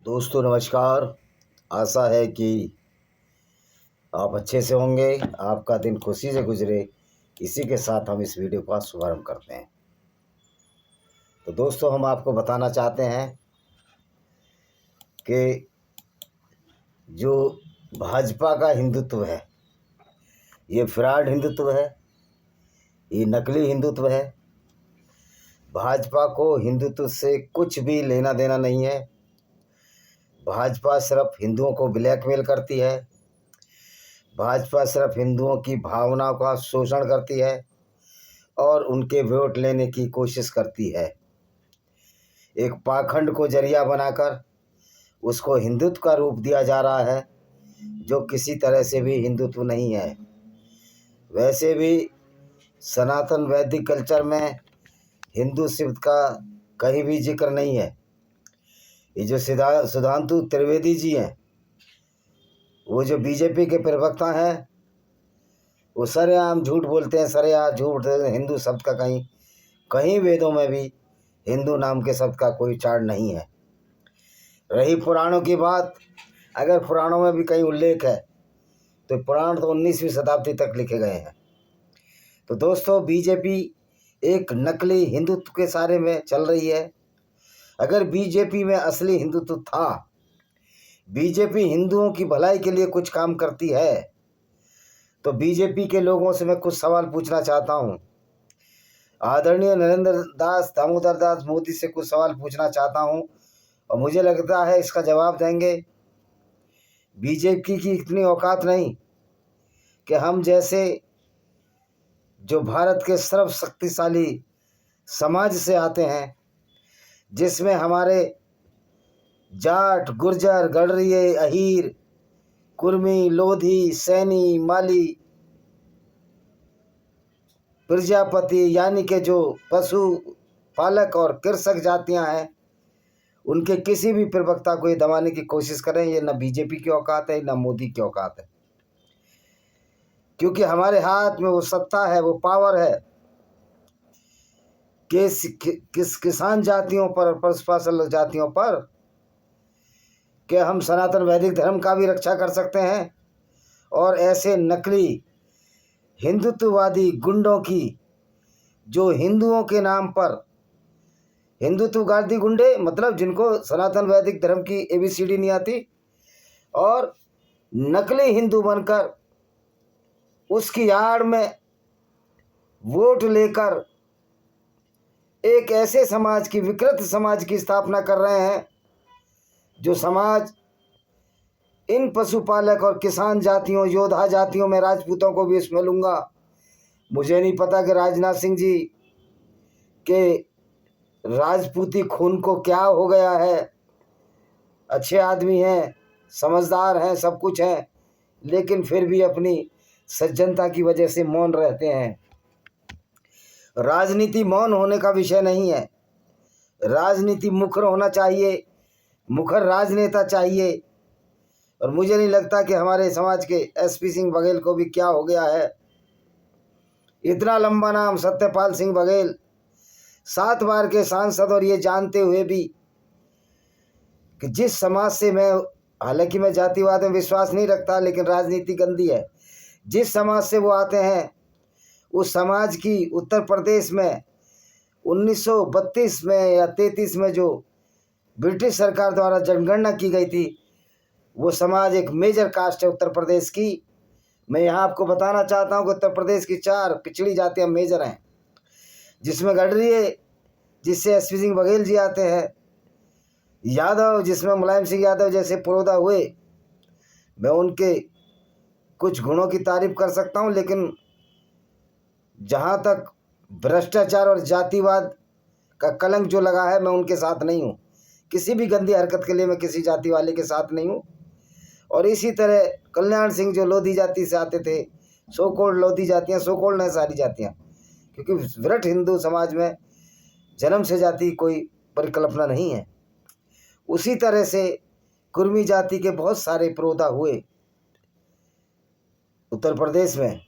दोस्तों नमस्कार। आशा है कि आप अच्छे से होंगे, आपका दिन खुशी से गुजरे। इसी के साथ हम इस वीडियो का शुभारंभ करते हैं। तो दोस्तों हम आपको बताना चाहते हैं कि जो भाजपा का हिंदुत्व है, ये फ्रॉड हिंदुत्व है, ये नकली हिंदुत्व है। भाजपा को हिंदुत्व से कुछ भी लेना देना नहीं है। भाजपा सिर्फ हिंदुओं को ब्लैकमेल करती है। भाजपा सिर्फ हिंदुओं की भावनाओं का शोषण करती है और उनके वोट लेने की कोशिश करती है। एक पाखंड को जरिया बनाकर उसको हिंदुत्व का रूप दिया जा रहा है, जो किसी तरह से भी हिंदुत्व नहीं है। वैसे भी सनातन वैदिक कल्चर में हिंदू शब्द का कहीं भी जिक्र नहीं है। ये जो सुधांशु त्रिवेदी जी हैं, वो जो बीजेपी के प्रवक्ता हैं, वो सरेआम झूठ बोलते हैं। सरेआम झूठ बोलते हैं। हिंदू शब्द का कहीं वेदों में भी हिंदू नाम के शब्द का कोई चार्ट नहीं है। रही पुराणों की बात, अगर पुराणों में भी कहीं उल्लेख है तो पुराण तो 19वीं शताब्दी तक लिखे गए हैं। तो दोस्तों बीजेपी एक नकली हिंदुत्व के सारे में चल रही है। अगर बीजेपी में असली हिंदुत्व था, बीजेपी हिंदुओं की भलाई के लिए कुछ काम करती है, तो बीजेपी के लोगों से मैं कुछ सवाल पूछना चाहता हूँ। आदरणीय नरेंद्र दास दामोदर दास मोदी से कुछ सवाल पूछना चाहता हूँ और मुझे लगता है इसका जवाब देंगे। बीजेपी की इतनी औकात नहीं कि हम जैसे जो भारत के सर्वशक्तिशाली समाज से आते हैं, जिसमें हमारे जाट, गुर्जर, गडरिये, अहीर, कुर्मी, लोधी, सैनी, माली, प्रजापति यानी कि जो पशु पालक और कृषक जातियां हैं, उनके किसी भी प्रवक्ता को ये दबाने की कोशिश करें, ये न बीजेपी की औकात है न मोदी की औकात है। क्योंकि हमारे हाथ में वो सत्ता है, वो पावर है किस किसान जातियों पर, पशुपालन जातियों पर, कि हम सनातन वैदिक धर्म का भी रक्षा कर सकते हैं और ऐसे नकली हिंदुत्ववादी गुंडों की, जो हिंदुओं के नाम पर हिंदुत्ववादी गुंडे, मतलब जिनको सनातन वैदिक धर्म की ABCD नहीं आती, और नकली हिंदू बनकर उसकी आड़ में वोट लेकर एक ऐसे समाज की, विकृत समाज की स्थापना कर रहे हैं, जो समाज इन पशुपालक और किसान जातियों, योद्धा जातियों में राजपूतों को भी इसमें लूँगा। मुझे नहीं पता कि राजनाथ सिंह जी के राजपूती खून को क्या हो गया है। अच्छे आदमी हैं, समझदार हैं, सब कुछ हैं, लेकिन फिर भी अपनी सज्जनता की वजह से मौन रहते हैं। राजनीति मौन होने का विषय नहीं है। राजनीति मुखर होना चाहिए, मुखर राजनेता चाहिए। और मुझे नहीं लगता कि हमारे समाज के SP सिंह बघेल को भी क्या हो गया है। इतना लंबा नाम, सत्यपाल सिंह बघेल, 7 बार के सांसद, और ये जानते हुए भी कि जिस समाज से मैं, हालांकि मैं जातिवाद में विश्वास नहीं रखता, लेकिन राजनीति गंदी है, जिस समाज से वो आते हैं, उस समाज की उत्तर प्रदेश में 1932 में या 33 में जो ब्रिटिश सरकार द्वारा जनगणना की गई थी, वो समाज एक मेजर कास्ट है उत्तर प्रदेश की। मैं यहाँ आपको बताना चाहता हूँ कि उत्तर प्रदेश की 4 पिछड़ी जातियाँ मेजर हैं, जिसमें गडरिये, जिससे SP सिंह बघेल जी आते हैं, यादव, जिसमें मुलायम सिंह यादव जैसे पुरोधा हुए। मैं उनके कुछ गुणों की तारीफ कर सकता हूँ, लेकिन जहाँ तक भ्रष्टाचार और जातिवाद का कलंक जो लगा है, मैं उनके साथ नहीं हूँ। किसी भी गंदी हरकत के लिए मैं किसी जाति वाले के साथ नहीं हूँ। और इसी तरह कल्याण सिंह जो लोधी जाति से आते थे, सोकोल्ड लोधी जातियाँ, सोकोल्ड नहीं सारी जातियाँ, क्योंकि विराट हिंदू समाज में जन्म से जाति कोई परिकल्पना नहीं है। उसी तरह से कुर्मी जाति के बहुत सारे पुरोधा हुए उत्तर प्रदेश में।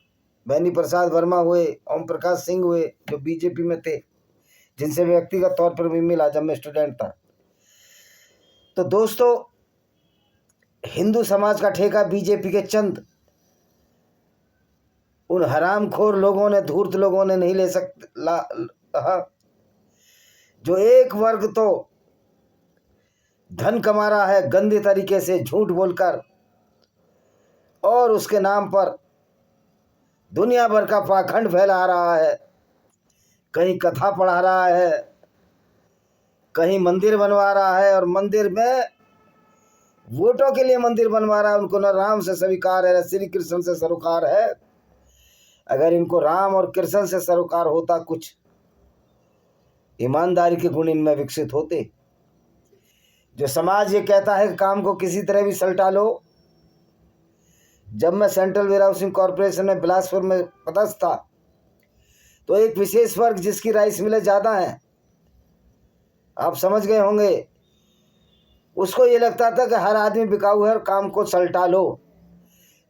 बैनी प्रसाद वर्मा हुए, ओम प्रकाश सिंह हुए, जो BJP में थे, जिनसे व्यक्तिगत तौर पर भी मिला जब मैं स्टूडेंट था। तो दोस्तों, हिंदू समाज का ठेका बीजेपी के चंद उन हरामखोर लोगों ने, धूर्त लोगों ने नहीं ले सकता, जो एक वर्ग तो धन कमा रहा है गंदे तरीके से झूठ बोलकर, और उसके नाम पर दुनिया भर का पाखंड फैला रहा है। कहीं कथा पढ़ा रहा है, कहीं मंदिर बनवा रहा है, और मंदिर में वोटों के लिए मंदिर बनवा रहा है। उनको न राम से स्वीकार है, न श्री कृष्ण से सरोकार है। अगर इनको राम और कृष्ण से सरोकार होता, कुछ ईमानदारी के गुण इनमें विकसित होते। जो समाज ये कहता है कि काम को किसी तरह भी सलटा लो। जब मैं सेंट्रल वेयर हाउसिंग कॉरपोरेशन में बिलासपुर में पदस्थ था, तो एक विशेष वर्ग जिसकी राइस मिलें ज़्यादा हैं, आप समझ गए होंगे, उसको ये लगता था कि हर आदमी बिकाऊ है और काम को सलटा लो।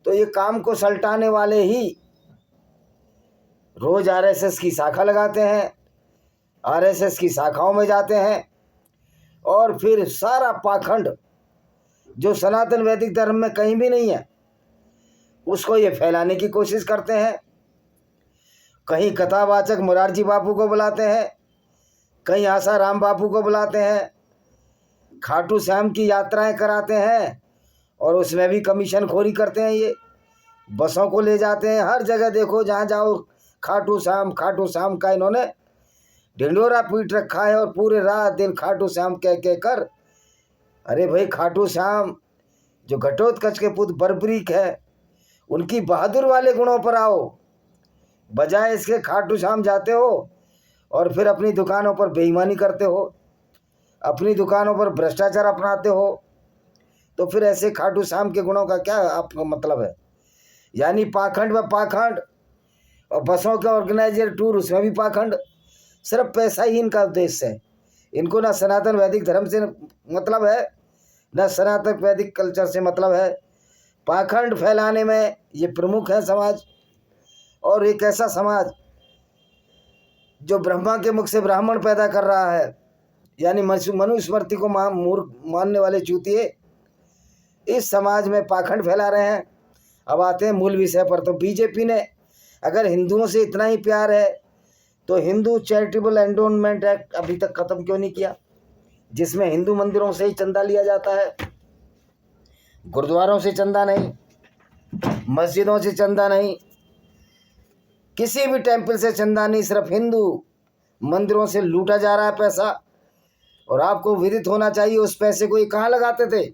तो ये काम को सलटाने वाले ही रोज आरएसएस की शाखा लगाते हैं, आरएसएस की शाखाओं में जाते हैं, और फिर सारा पाखंड जो सनातन वैदिक धर्म में कहीं भी नहीं है, उसको ये फैलाने की कोशिश करते हैं। कहीं कथावाचक मुरारजी बापू को बुलाते हैं, कहीं आसाराम बापू को बुलाते हैं, खाटू श्याम की यात्राएं कराते हैं, और उसमें भी कमीशन खोरी करते हैं। ये बसों को ले जाते हैं, हर जगह देखो जहाँ जाओ खाटू श्याम का इन्होंने ढिंडोरा पीट रखा है, और पूरे रात दिन खाटू श्याम कह कर। अरे भाई, खाटू श्याम जो घटोत्कच के पुत्र बर्बरीक है, उनकी बहादुर वाले गुणों पर आओ। बजाय इसके खाटू श्याम जाते हो और फिर अपनी दुकानों पर बेईमानी करते हो, अपनी दुकानों पर भ्रष्टाचार अपनाते हो। तो फिर ऐसे खाटू श्याम के गुणों का क्या आपका मतलब है? यानी पाखंड व पाखंड, और बसों के ऑर्गेनाइजर टूर, उसमें भी पाखंड। सिर्फ पैसा ही इनका उद्देश्य है। इनको ना सनातन वैदिक धर्म से मतलब है, न सनातन वैदिक कल्चर से मतलब है। पाखंड फैलाने में ये प्रमुख है समाज। और एक ऐसा समाज जो ब्रह्मा के मुख से ब्राह्मण पैदा कर रहा है, यानी मनुस्मृति को मूर्ख मानने वाले चूतिए इस समाज में पाखंड फैला रहे हैं। अब आते हैं मूल विषय पर। तो बीजेपी ने अगर हिंदुओं से इतना ही प्यार है, तो हिंदू चैरिटेबल एंडोनमेंट एक्ट अभी तक खत्म क्यों नहीं किया, जिसमें हिंदू मंदिरों से ही चंदा लिया जाता है, गुरुद्वारों से चंदा नहीं, मस्जिदों से चंदा नहीं, किसी भी टेम्पल से चंदा नहीं, सिर्फ हिंदू मंदिरों से लूटा जा रहा है पैसा। और आपको विदित होना चाहिए उस पैसे को ये कहाँ लगाते थे।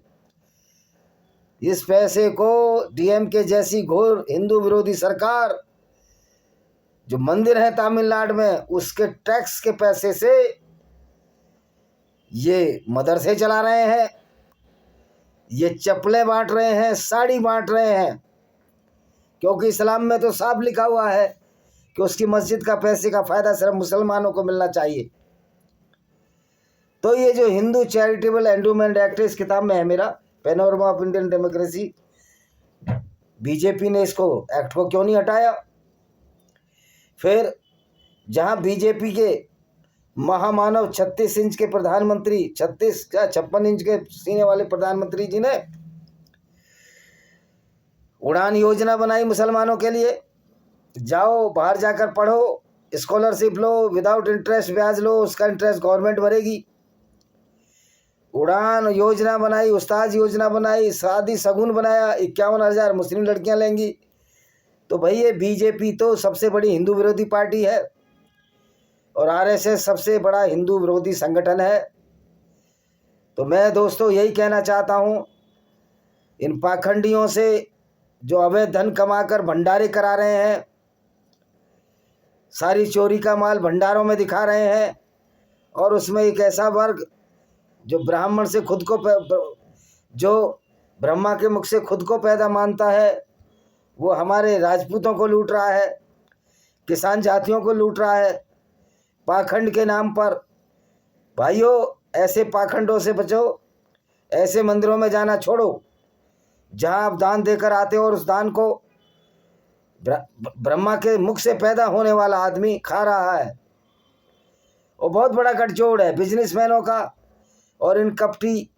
इस पैसे को डीएमके जैसी घोर हिंदू विरोधी सरकार, जो मंदिर है तमिलनाडु में, उसके टैक्स के पैसे से ये मदरसे चला रहे हैं, ये चप्पलें बांट रहे हैं, साड़ी बांट रहे हैं। क्योंकि इस्लाम में तो साफ लिखा हुआ है कि उसकी मस्जिद का पैसे का फ़ायदा सिर्फ मुसलमानों को मिलना चाहिए। तो ये जो हिंदू चैरिटेबल एंडोमेंट एक्ट इस किताब में है मेरा, panorama of Indian democracy, BJP ने इसको एक्ट को क्यों नहीं हटाया। फिर जहां बीजेपी के महामानव 36 इंच के प्रधानमंत्री, 56 इंच के सीने वाले प्रधानमंत्री जी ने उड़ान योजना बनाई मुसलमानों के लिए, जाओ बाहर जाकर पढ़ो, स्कॉलरशिप लो, विदाउट इंटरेस्ट ब्याज लो, उसका इंटरेस्ट गवर्नमेंट भरेगी। उड़ान योजना बनाई, उस्ताद योजना बनाई, शादी सगुन बनाया, 51,000 मुस्लिम लड़कियां लेंगी। तो भाई ये बीजेपी तो सबसे बड़ी हिंदू विरोधी पार्टी है, और आरएसएस सबसे बड़ा हिंदू विरोधी संगठन है। तो मैं दोस्तों यही कहना चाहता हूँ, इन पाखंडियों से जो अवैध धन कमाकर भंडारे करा रहे हैं, सारी चोरी का माल भंडारों में दिखा रहे हैं, और उसमें एक ऐसा वर्ग जो ब्राह्मण से खुद को, जो ब्रह्मा के मुख से खुद को पैदा मानता है, वो हमारे राजपूतों को लूट रहा है, किसान जातियों को लूट रहा है पाखंड के नाम पर। भाइयों, ऐसे पाखंडों से बचो, ऐसे मंदिरों में जाना छोड़ो जहां आप दान देकर आते हो और उस दान को ब्रह्मा के मुख से पैदा होने वाला आदमी खा रहा है। वो बहुत बड़ा गठजोड़ है बिजनेसमैनों का और इन कपटी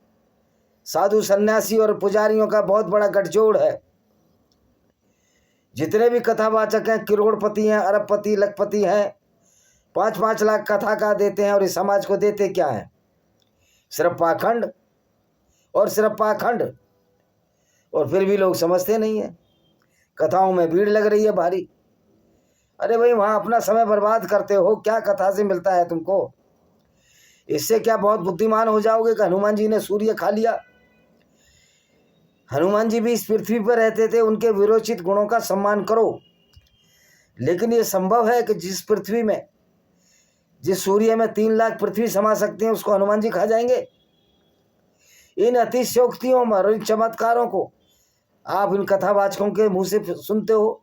साधु सन्यासी और पुजारियों का बहुत बड़ा गठजोड़ है। जितने भी कथावाचक हैं, करोड़पति हैं, अरबपति, लखपति हैं, 5-5 लाख कथा का देते हैं, और इस समाज को देते क्या है? सिर्फ पाखंड और सिर्फ पाखंड। और फिर भी लोग समझते नहीं हैं। कथाओं में भीड़ लग रही है भारी। अरे भाई, वहाँ अपना समय बर्बाद करते हो, क्या कथा से मिलता है तुमको? इससे क्या बहुत बुद्धिमान हो जाओगे कि हनुमान जी ने सूर्य खा लिया? हनुमान जी भी इस पृथ्वी पर रहते थे, उनके विरोचित गुणों का सम्मान करो। लेकिन ये संभव है कि जिस पृथ्वी में, जिस सूर्य में 3 लाख पृथ्वी समा सकते हैं, उसको हनुमान जी खा जाएंगे? इन अतिशयोक्तियों और इन चमत्कारों को आप इन कथावाचकों के मुंह से सुनते हो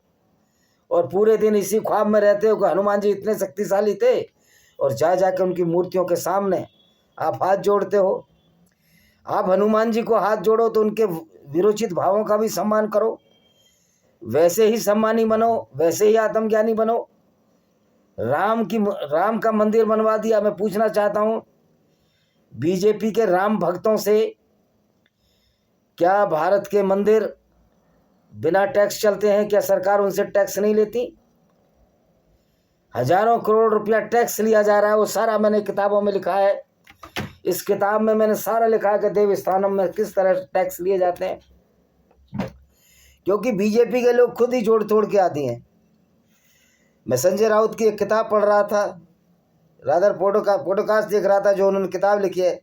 और पूरे दिन इसी ख्वाब में रहते हो कि हनुमान जी इतने शक्तिशाली थे, और जा जाकर उनकी मूर्तियों के सामने आप हाथ जोड़ते हो। आप हनुमान जी को हाथ जोड़ो तो उनके विरोचित भावों का भी सम्मान करो, वैसे ही सम्मानी बनो, वैसे ही आत्मज्ञानी बनो। राम का मंदिर बनवा दिया। मैं पूछना चाहता हूँ, बीजेपी के राम भक्तों से क्या भारत के मंदिर बिना टैक्स चलते हैं? क्या सरकार उनसे टैक्स नहीं लेती? हजारों करोड़ रुपया टैक्स लिया जा रहा है। वो सारा मैंने किताबों में लिखा है। इस किताब में मैंने सारा लिखा है कि देव स्थानों में किस तरह टैक्स लिए जाते हैं, क्योंकि बीजेपी के लोग खुद ही जोड़ तोड़ के आती हैं। मैं संजय राउत की एक किताब पढ़ रहा था, रादर पॉडकास्ट देख रहा था, जो उन्होंने किताब लिखी है।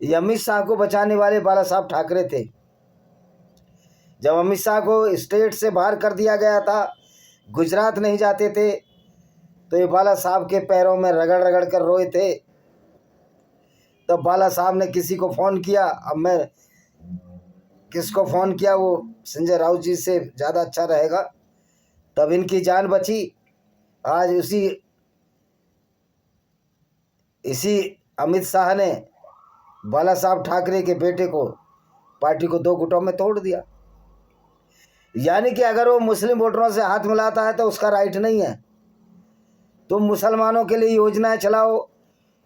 ये अमित शाह को बचाने वाले बाला साहब ठाकरे थे। जब अमित शाह को स्टेट से बाहर कर दिया गया था, गुजरात नहीं जाते थे, तो ये बाला साहब के पैरों में रगड़ रगड़ कर रोए थे। तब बाला साहब ने किसी को फ़ोन किया। अब मैं किसको फ़ोन किया वो संजय राउत जी से ज़्यादा अच्छा रहेगा। तब इनकी जान बची। आज इसी अमित शाह ने बाला साहब ठाकरे के बेटे को, पार्टी को 2 गुटों में तोड़ दिया। यानी कि अगर वो मुस्लिम वोटरों से हाथ मिलाता है तो उसका राइट नहीं है। तुम मुसलमानों के लिए योजनाएं चलाओ,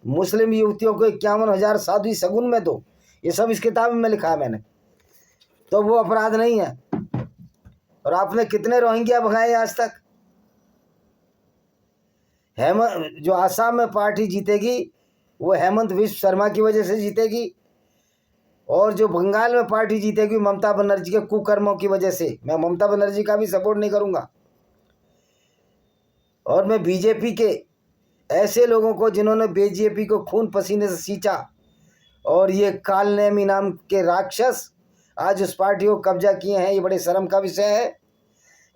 मुस्लिम युवतियों को 51,000 शादी शगुन में दो, ये सब इस किताब में लिखा है मैंने, तो वो अपराध नहीं है। और आपने कितने रोहिंग्या भगाए आज तक? जो आसाम में पार्टी जीतेगी वो हेमंत विश्व शर्मा की वजह से जीतेगी, और जो बंगाल में पार्टी जीतेगी ममता बनर्जी के कुकर्मों की वजह से। मैं ममता बनर्जी का भी सपोर्ट नहीं करूंगा, और मैं बीजेपी के ऐसे लोगों को जिन्होंने बीजेपी को खून पसीने से सींचा, और ये कालनेमी नाम के राक्षस आज उस पार्टी को कब्जा किए हैं, ये बड़े शर्म का विषय है।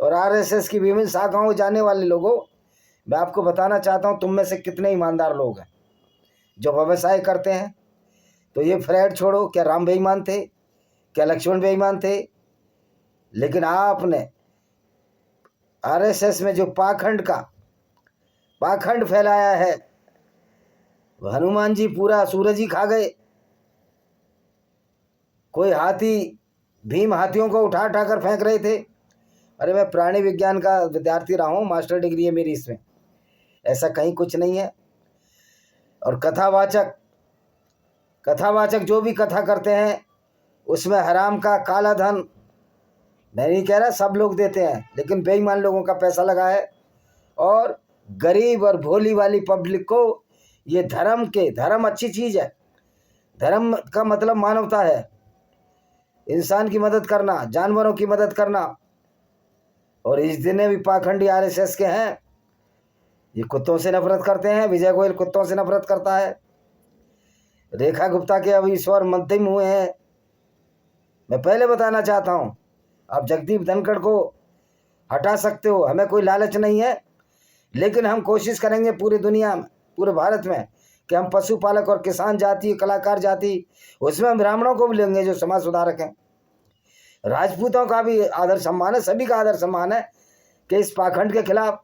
और आरएसएस की विभिन्न शाखाओं में जाने वाले लोगों, मैं आपको बताना चाहता हूँ, तुम में से कितने ईमानदार लोग हैं जो व्यवसाय करते हैं। तो ये फ्रेड छोड़ो, क्या राम बेईमान थे? क्या लक्ष्मण बेईमान थे? लेकिन आपने आरएसएस में जो पाखंड फैलाया है, हनुमान जी पूरा सूरज ही खा गए। कोई भीम हाथियों को उठा कर फेंक रहे थे। अरे मैं प्राणी विज्ञान का विद्यार्थी रहा हूँ, मास्टर डिग्री है मेरी इसमें, ऐसा कहीं कुछ नहीं है। और कथावाचक जो भी कथा करते हैं उसमें हराम का काला धन, मैं नहीं कह रहा सब लोग देते हैं, लेकिन बेईमान लोगों का पैसा लगा है। और गरीब और भोली वाली पब्लिक को ये धर्म अच्छी चीज़ है। धर्म का मतलब मानवता है, इंसान की मदद करना, जानवरों की मदद करना। और इस जितने भी पाखंडी आरएसएस के हैं, ये कुत्तों से नफरत करते हैं। विजय गोयल कुत्तों से नफरत करता है। रेखा गुप्ता के अभी ईश्वर मंथिम हुए हैं। मैं पहले बताना चाहता हूँ, आप जगदीप धनखड़ को हटा सकते हो, हमें कोई लालच नहीं है, लेकिन हम कोशिश करेंगे पूरी दुनिया में, पूरे भारत में, कि हम पशुपालक और किसान जाति, कलाकार जाति, उसमें हम ब्राह्मणों को भी लेंगे जो समाज सुधारक हैं। राजपूतों का भी आदर सम्मान है, सभी का आदर सम्मान है, कि इस पाखंड के खिलाफ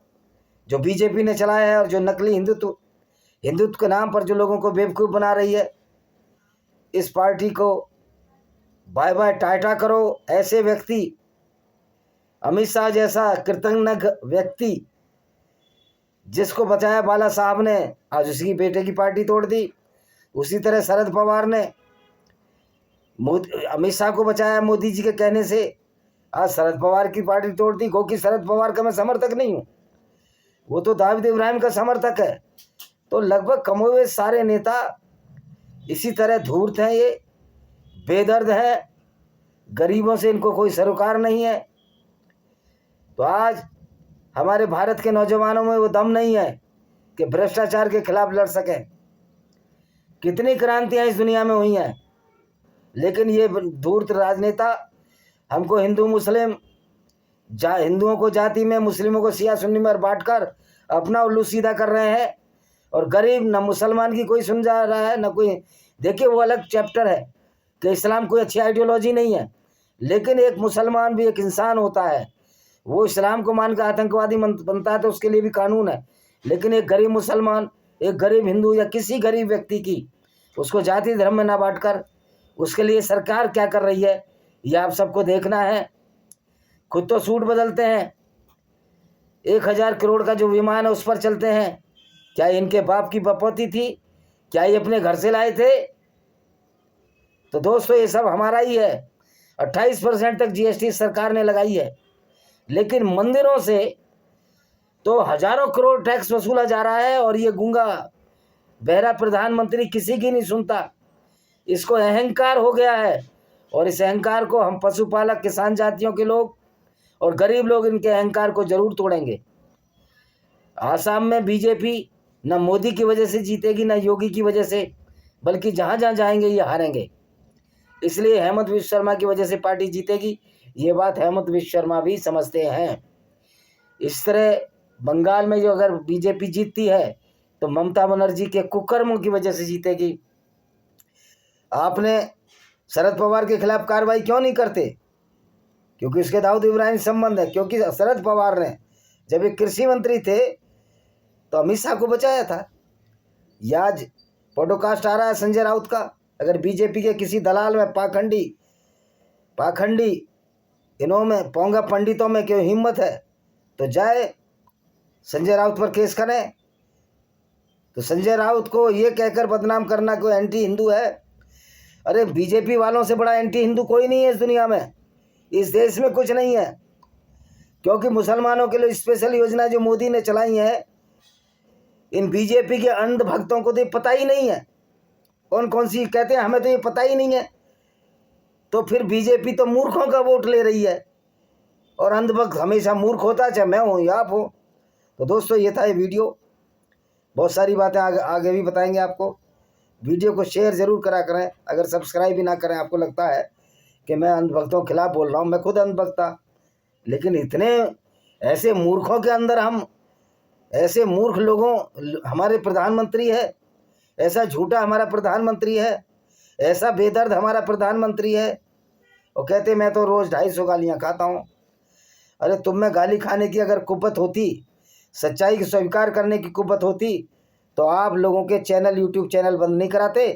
जो बीजेपी ने चलाया है, और जो नकली हिंदुत्व के नाम पर जो लोगों को बेवकूफ़ बना रही है, इस पार्टी को बाय बाय टाटा करो। ऐसे व्यक्ति, अमित शाह जैसा कृतज्ञ व्यक्ति जिसको बचाया बाला साहब ने, आज उसकी बेटे की पार्टी तोड़ दी। उसी तरह शरद पवार ने अमित शाह को बचाया मोदी जी के कहने से। आज शरद पवार की पार्टी तोड़ दी, क्योंकि शरद पवार का मैं समर्थक नहीं हूँ, वो तो दाऊद इब्राहिम का समर्थक है। तो लगभग कमोए हुए सारे नेता इसी तरह धूर्त हैं, ये बेदर्द है, गरीबों से इनको कोई सरोकार नहीं है। तो आज हमारे भारत के नौजवानों में वो दम नहीं है कि भ्रष्टाचार के खिलाफ लड़ सकें। कितनी क्रांतियां इस दुनिया में हुई हैं, लेकिन ये धूर्त राजनेता हमको हिंदू मुस्लिम हिंदुओं को जाति में, मुस्लिमों को सिया सुन्नी में बांटकर अपना उल्लू सीधा कर रहे हैं। और गरीब न मुसलमान की कोई सुन जा रहा है न कोई। देखिए वो अलग चैप्टर है कि इस्लाम कोई अच्छी आइडियोलॉजी नहीं है, लेकिन एक मुसलमान भी एक इंसान होता है। वो इस्लाम को मानकर आतंकवादी बनता है तो उसके लिए भी कानून है, लेकिन एक गरीब मुसलमान, एक गरीब हिंदू या किसी गरीब व्यक्ति की उसको जाति धर्म में ना बांटकर उसके लिए सरकार क्या कर रही है ये आप सबको देखना है। खुद तो सूट बदलते हैं, 1000 करोड़ का जो विमान है उस पर चलते हैं। क्या इनके बाप की बपौती थी? क्या ये अपने घर से लाए थे? तो दोस्तों ये सब हमारा ही है। 28% तक जीएसटी सरकार ने लगाई है, लेकिन मंदिरों से तो हजारों करोड़ टैक्स वसूला जा रहा है और ये गूंगा बहरा प्रधानमंत्री किसी की नहीं सुनता। इसको अहंकार हो गया है और इस अहंकार को हम पशुपालक किसान जातियों के लोग और गरीब लोग इनके अहंकार को जरूर तोड़ेंगे। आसाम में बीजेपी न मोदी की वजह से जीतेगी न योगी की वजह से, बल्कि जहाँ जहाँ जाएंगे ये हारेंगे। इसलिए हेमंत विश्व शर्मा की वजह से पार्टी जीतेगी, ये बात हेमंत विश्व शर्मा भी समझते हैं। इस तरह बंगाल में जो अगर बीजेपी जीतती है तो ममता बनर्जी के कुकर्मों की वजह से जीतेगी। आपने शरद पवार के खिलाफ कार्रवाई क्यों नहीं करते? क्योंकि उसके दाऊद इब्राहिम संबंध है। क्योंकि शरद पवार ने जब एक कृषि मंत्री थे तो अमित शाह को बचाया था। आज पॉडकास्ट आ रहा है संजय राउत का, अगर बीजेपी के किसी दलाल में पाखंडी इन्हों में पोंगा पंडितों में क्यों हिम्मत है तो जाए संजय राउत पर केस करें। तो संजय राउत को ये कहकर बदनाम करना कोई एंटी हिंदू है? अरे बीजेपी वालों से बड़ा एंटी हिंदू कोई नहीं है इस दुनिया में, इस देश में कुछ नहीं है। क्योंकि मुसलमानों के लिए स्पेशल योजना जो मोदी ने चलाई है, इन बीजेपी के अंध भक्तों को तो पता ही नहीं है कौन कौन सी, कहते हैं हमें तो ये पता ही नहीं है। तो फिर बीजेपी तो मूर्खों का वोट ले रही है और अंधभक्त हमेशा मूर्ख होता है, चाहे मैं हूँ या आप हो। तो दोस्तों ये था ये वीडियो, बहुत सारी बातें आगे भी बताएंगे आपको। वीडियो को शेयर ज़रूर करा करें, अगर सब्सक्राइब भी ना करें। आपको लगता है कि मैं अंधभक्तों के खिलाफ बोल रहा हूँ, मैं खुद अंधभक्त था, लेकिन इतने ऐसे मूर्खों के अंदर हम, ऐसे मूर्ख लोगों, हमारे प्रधानमंत्री है, ऐसा झूठा हमारा प्रधानमंत्री है, ऐसा बेदर्द हमारा प्रधानमंत्री है, और कहते मैं तो रोज़ 250 गालियाँ खाता हूँ। अरे तुम में गाली खाने की अगर कुव्वत होती, सच्चाई को स्वीकार करने की कुव्वत होती, तो आप लोगों के चैनल, यूट्यूब चैनल बंद नहीं कराते।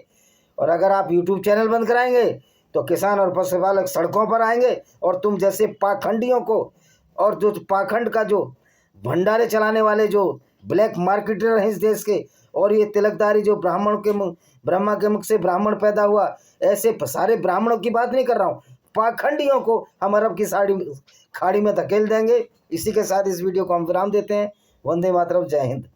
और अगर आप यूट्यूब चैनल बंद कराएंगे तो किसान और पशुपालक सड़कों पर आएंगे और तुम जैसे पाखंडियों को, और जो पाखंड का जो भंडारे चलाने वाले जो ब्लैक मार्केटर हैं इस देश के, और ये तिलकदारी जो ब्रह्मा के मुख से ब्राह्मण पैदा हुआ, ऐसे सारे ब्राह्मणों की बात नहीं कर रहा हूँ, पाखंडियों को हम अरब की खाड़ी में धकेल देंगे। इसी के साथ इस वीडियो को हम विराम देते हैं। वंदे मातरम, जय हिंद।